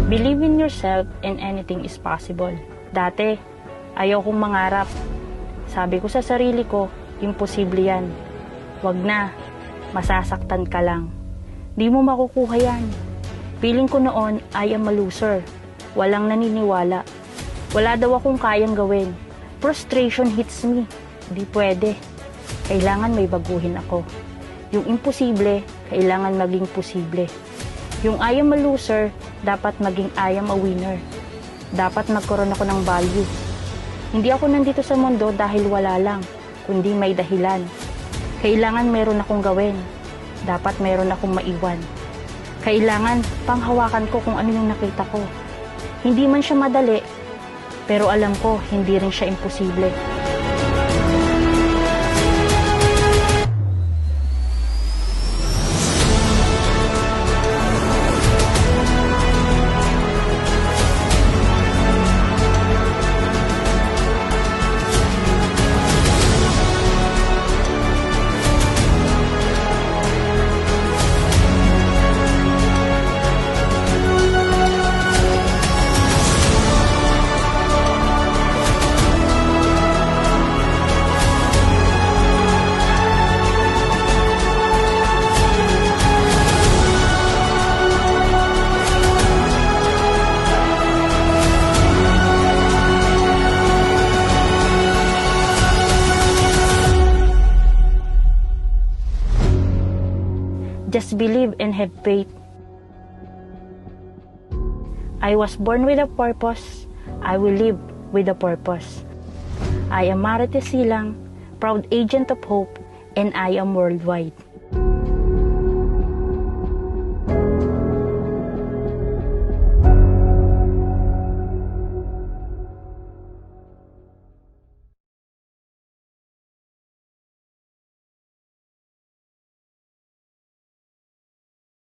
Believe in yourself and anything is possible. Dati, ayaw kong mangarap. Sabi ko sa sarili ko, imposible yan. Wag na, masasaktan ka lang. Di mo makukuha yan. Feeling ko noon, I am a loser. Walang naniniwala. Wala daw akong kayang gawin. Frustration hits me. Di pwede. Kailangan may baguhin ako. Yung imposible, kailangan maging posible. Yung I am a loser, dapat maging I am a winner. Dapat magkaroon ako ng value. Hindi ako nandito sa mundo dahil wala lang, kundi may dahilan. Kailangan meron akong gawin. Dapat meron akong maiwan. Kailangan panghawakan ko kung ano yung nakita ko. Hindi man siya madali, pero alam ko hindi rin siya imposible. Just believe and have faith. I was born with a purpose. I will live with a purpose. I am Marites Silang, proud agent of hope, and I am worldwide.